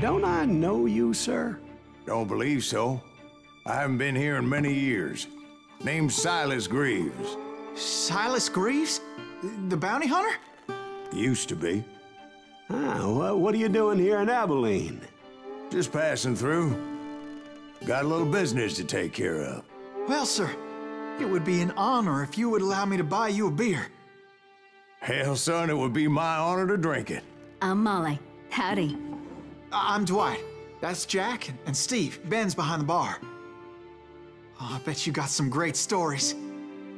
Don't I know you, sir? Don't believe so. I haven't been here in many years. Name's Silas Greaves. Silas Greaves? The bounty hunter? Used to be. Ah, what are you doing here in Abilene? Just passing through. Got a little business to take care of. Well, sir, it would be an honor if you would allow me to buy you a beer. Hell, son, it would be my honor to drink it. I'm Molly. Howdy. I'm Dwight. That's Jack and Steve. Ben's behind the bar. Oh, I bet you got some great stories.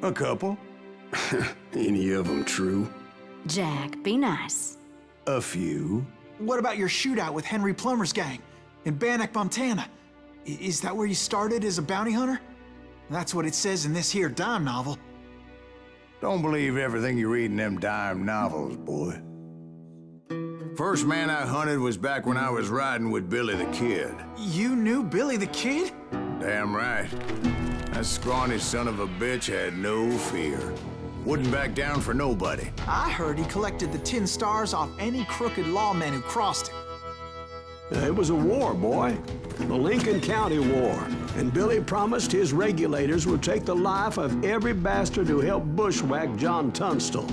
A couple. Any of them true? Jack, be nice. A few. What about your shootout with Henry Plummer's gang in Bannock, Montana? Is that where you started as a bounty hunter? That's what it says in this here dime novel. Don't believe everything you read in them dime novels, boy. First man I hunted was back when I was riding with Billy the Kid. You knew Billy the Kid? Damn right. That scrawny son of a bitch had no fear. Wouldn't back down for nobody. I heard he collected the 10 stars off any crooked lawman who crossed him. It was a war, boy. The Lincoln County War. And Billy promised his regulators would take the life of every bastard who helped bushwhack John Tunstall.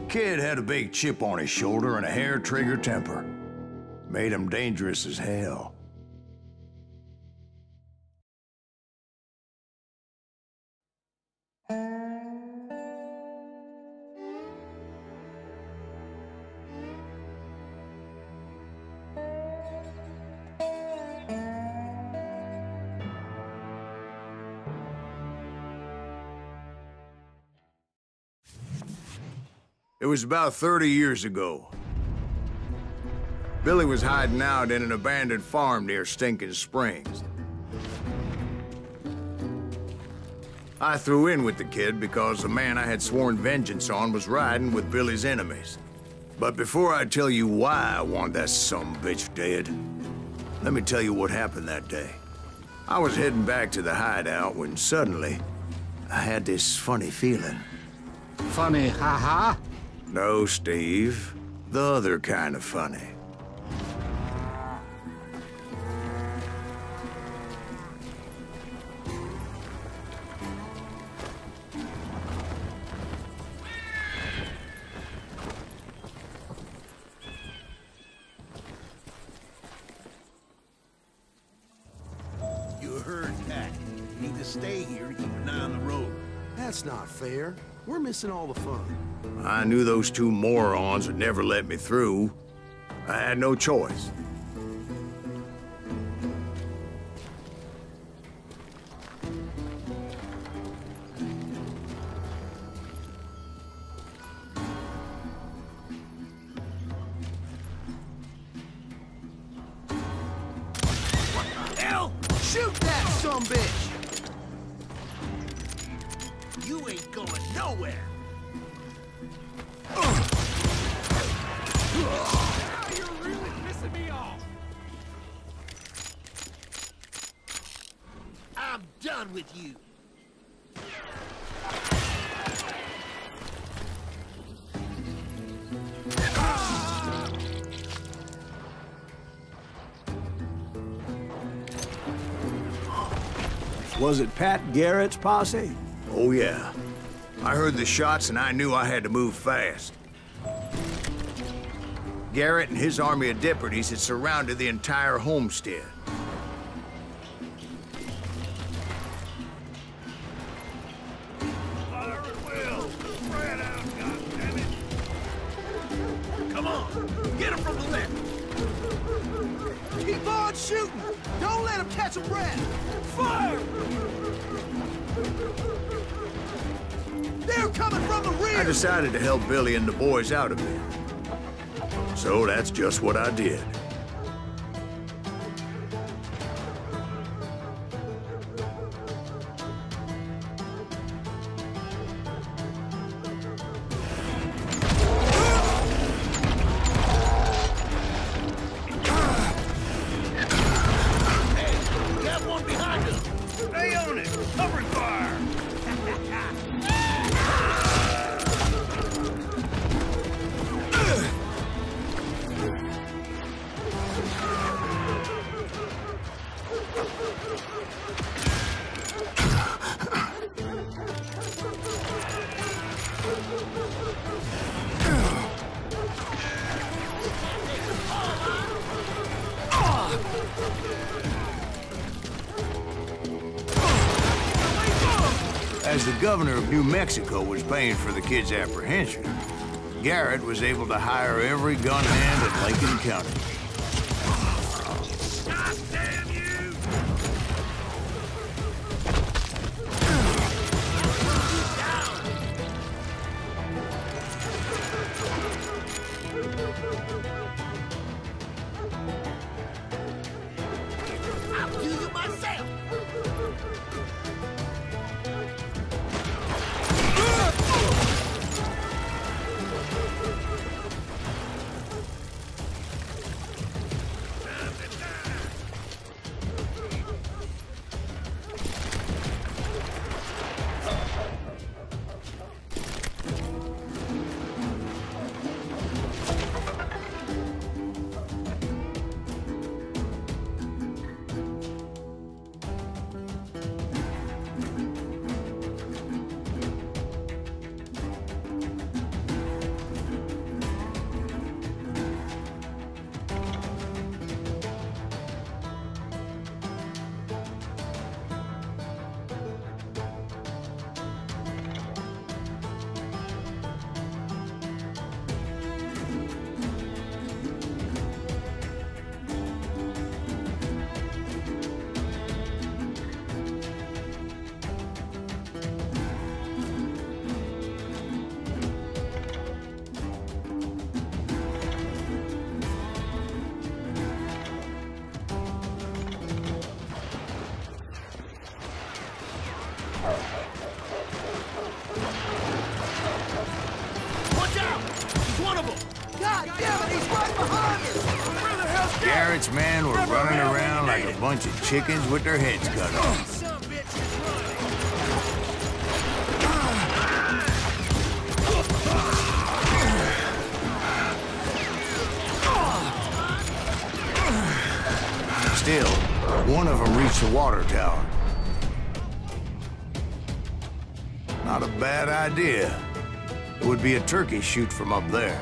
Kid had a big chip on his shoulder and a hair-trigger temper. Made him dangerous as hell. It was about 30 years ago. Billy was hiding out in an abandoned farm near Stinking Springs. I threw in with the kid because the man I had sworn vengeance on was riding with Billy's enemies. But before I tell you why I want that sumbitch dead, let me tell you what happened that day. I was heading back to the hideout when suddenly I had this funny feeling. Funny, haha? No, Steve. The other kind of funny. You heard that. You need to stay here and keep an eye on the road. That's not fair. We're missing all the fun. I knew those two morons would never let me through. I had no choice. What the hell? Shoot that sumbitch! You ain't going nowhere! You're really pissing me off! I'm done with you! Was it Pat Garrett's posse? Oh, yeah. I heard the shots and I knew I had to move fast. Garrett and his army of deputies had surrounded the entire homestead. Fire at will! Spread out, goddammit! Come on! Get him from the left! Keep on shooting! Don't let him catch a breath! Fire! They're coming from the rear! I decided to help Billy and the boys out a bit. So that's just what I did. Stay on it! Covering fire! As the governor of New Mexico was paying for the kid's apprehension, Garrett was able to hire every gun hand in Lincoln County. God damn you! I'll do you myself! Watch out! He's one of them! God damn it, he's right behind us! Where the hell's Garrett? Garrett's men were running around like a bunch of chickens with their heads cut off. Some bitch is running! Still, one of them reached the water tower. Not a bad idea. It would be a turkey shoot from up there.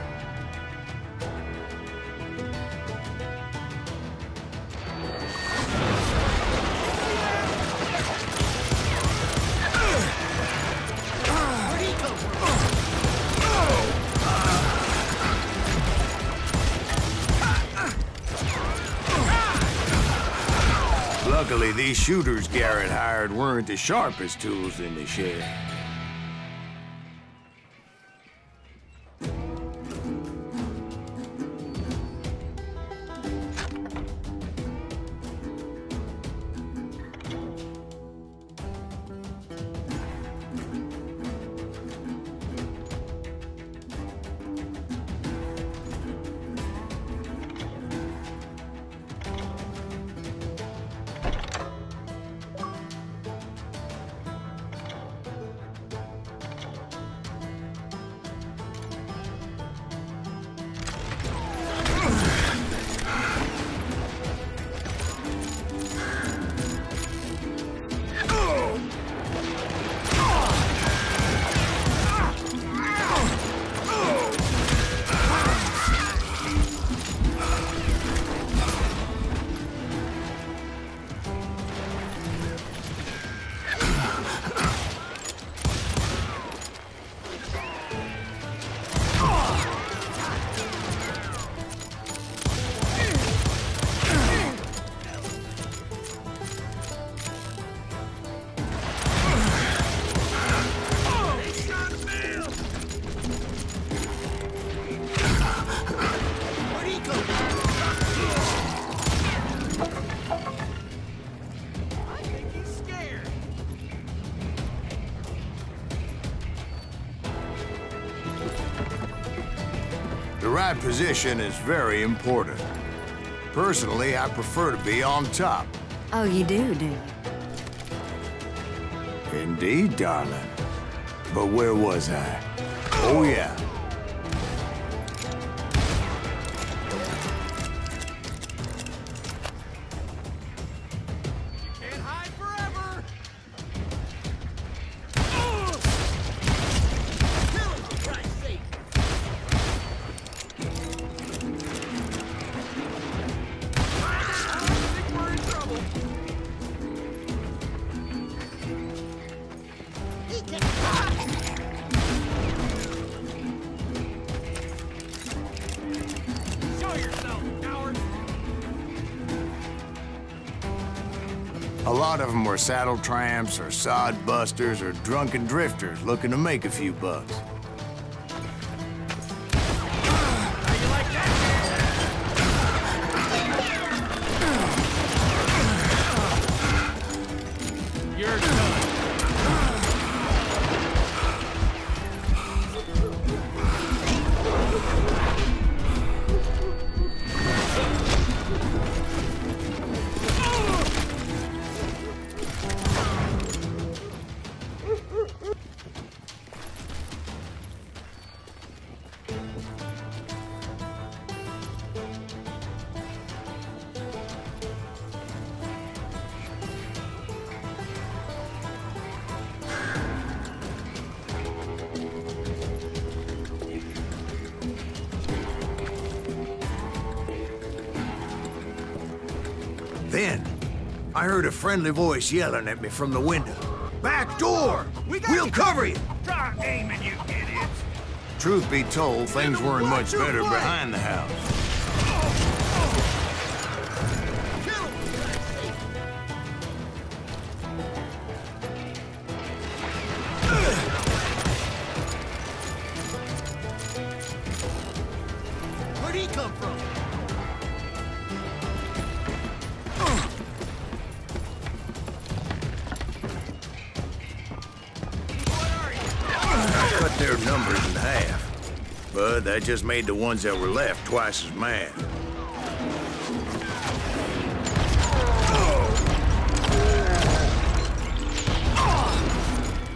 Where'd he come from? Luckily, these shooters Garrett hired weren't the sharpest tools in the shed. My position is very important. Personally, I prefer to be on top. Oh, you do you? Indeed, darling. But where was I? Oh, yeah. Can't hide forever! Kill him, for Christ's sake! I think we're in trouble. He can... Show yourself, coward! A lot of them were saddle tramps or sod busters or drunken drifters looking to make a few bucks. How you like that? You're done. Then, I heard a friendly voice yelling at me from the window. Back door! We'll cover you! Try aiming, you idiots! Truth be told, things weren't much better behind the house. Kill him, for Christ's sake! Where'd he come from? What are you? I cut their numbers in half, but that just made the ones that were left twice as mad.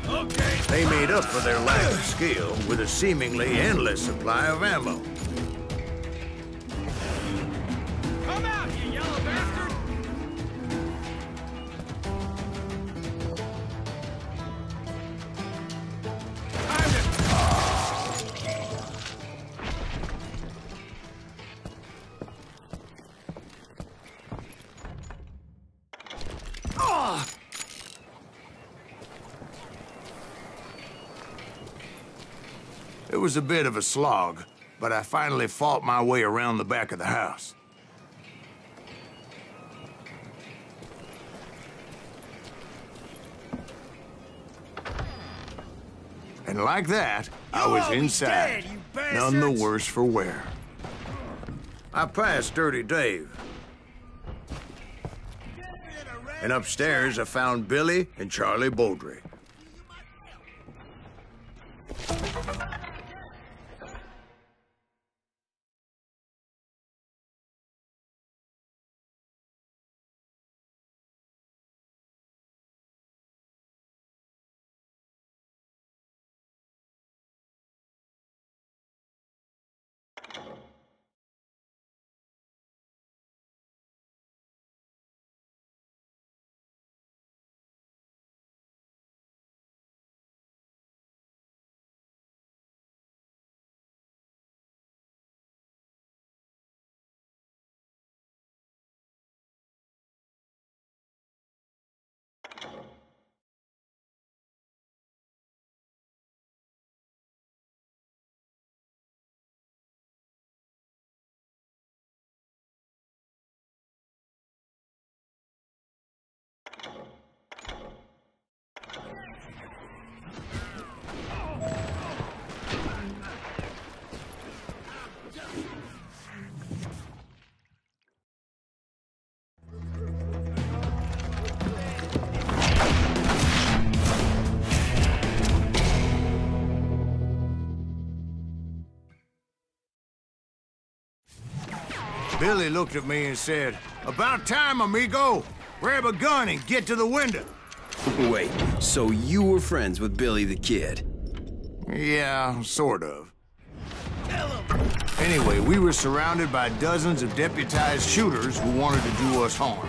Okay. They made up for their lack of skill with a seemingly endless supply of ammo. Come out, you yellow bastard! Time to... It was a bit of a slog, but I finally fought my way around the back of the house. And like that, I was inside, none the worse for wear. I passed Dirty Dave. And upstairs, I found Billy and Charlie Beaudry. Billy looked at me and said, "About time, amigo. Grab a gun and get to the window." Wait, so you were friends with Billy the Kid? Yeah, sort of. Anyway, we were surrounded by dozens of deputized shooters who wanted to do us harm.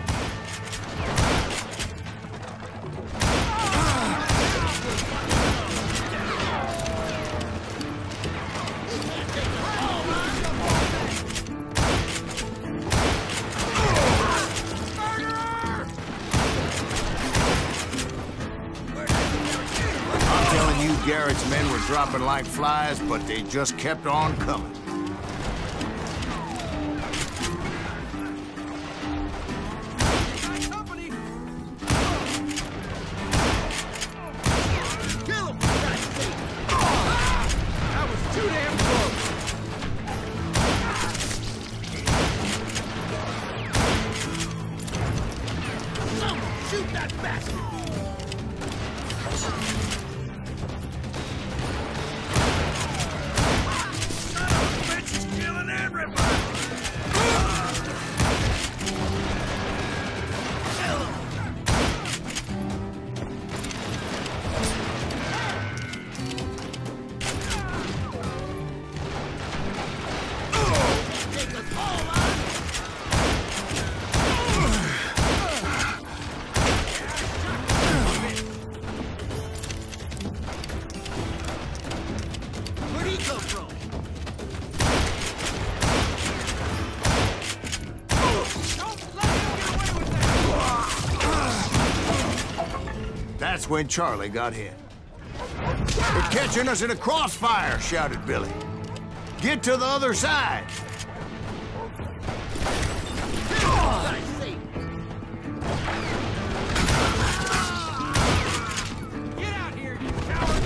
I'm telling you, Garrett's men were dropping like flies, but they just kept on coming. That's when Charlie got hit. "They're catching us in a crossfire," shouted Billy. "Get to the other side." Get out here, you coward!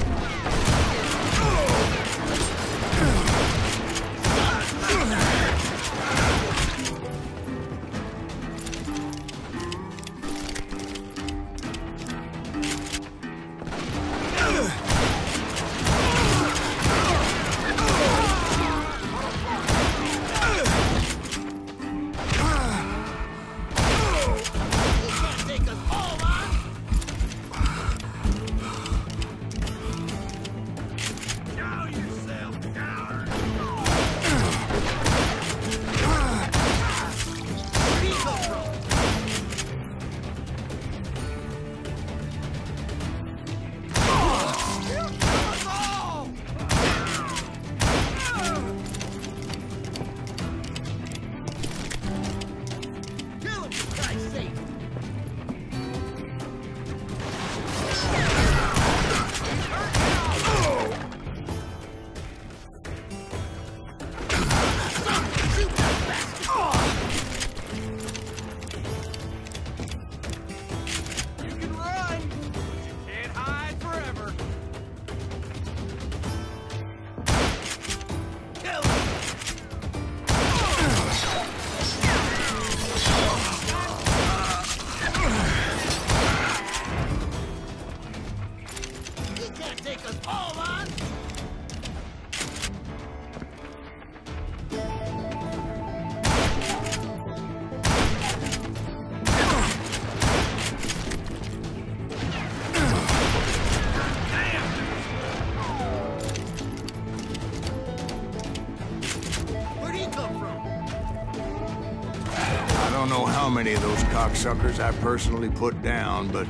I don't know how many of those cocksuckers I personally put down, but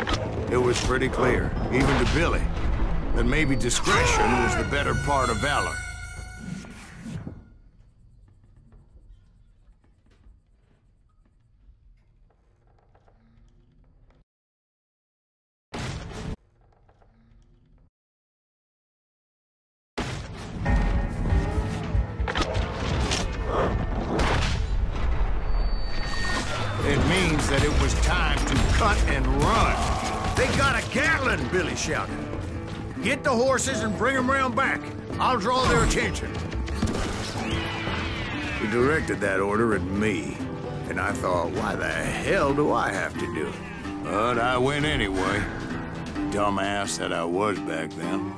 it was pretty clear, even to Billy, that maybe discretion was the better part of valor. It means that it was time to cut and run. "They got a Gatling," Billy shouted. "Get the horses and bring them round back. I'll draw their attention." He directed that order at me, and I thought, why the hell do I have to do it? But I went anyway. Dumbass that I was back then.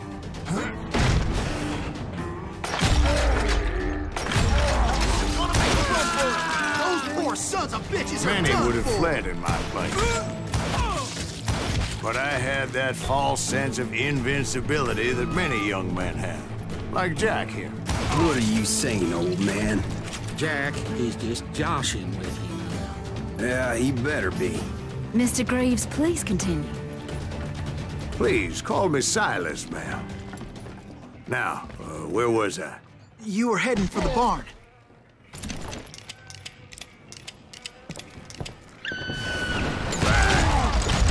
Those More sons of bitches are Many done would have for. fled in my place. But I had that false sense of invincibility that many young men have. Like Jack here. What are you saying, old man? Jack is just joshing with you. Yeah, he better be. Mr. Greaves, please continue. Please, call me Silas, ma'am. Now, where was I? You were heading for the barn.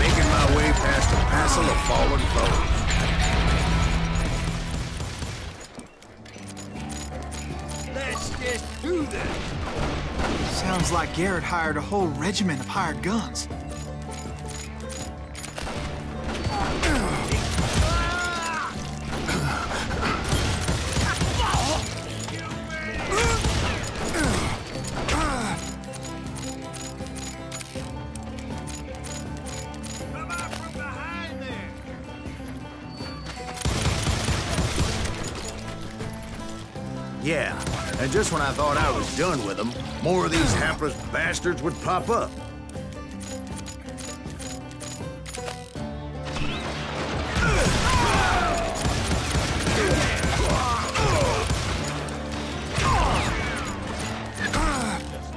Making my way past a passel of fallen foes. Let's get through this. Sounds like Garrett hired a whole regiment of hired guns. Come out from behind there. Yeah, and just when I thought I was done with them, more of these hapless bastards would pop up.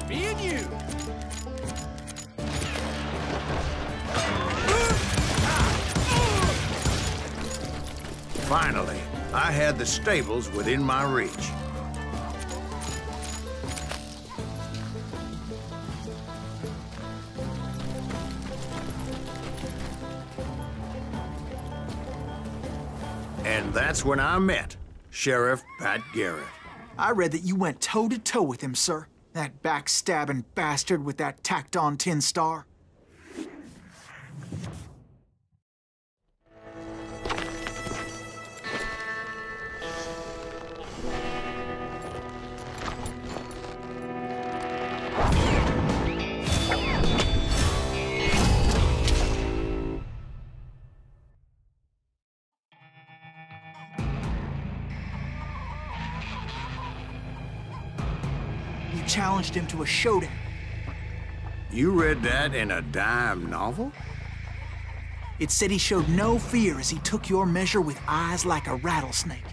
Me and you. Finally, I had the stables within my reach. And that's when I met Sheriff Pat Garrett. I read that you went toe-to-toe with him, sir. That backstabbing bastard with that tacked-on tin star. You challenged him to a showdown. You read that in a dime novel? It said he showed no fear as he took your measure with eyes like a rattlesnake.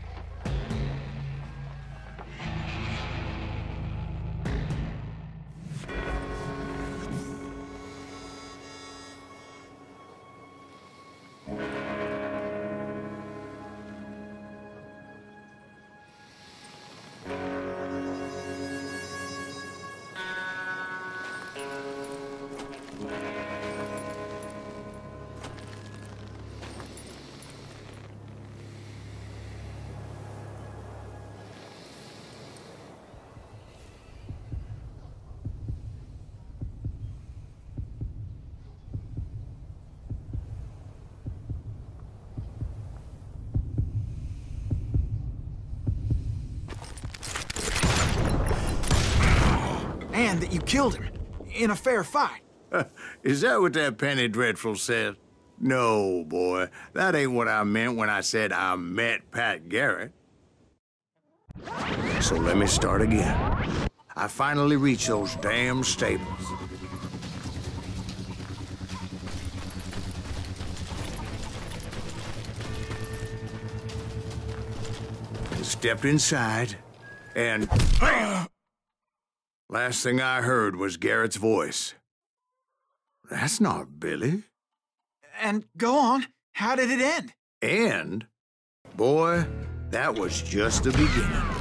And that you killed him in a fair fight. Is that what that Penny Dreadful said? No, boy. That ain't what I meant when I said I met Pat Garrett. So let me start again. I finally reached those damn stables. Stepped inside, and... Last thing I heard was Garrett's voice. That's not Billy. And go on, how did it end? And, boy, that was just the beginning.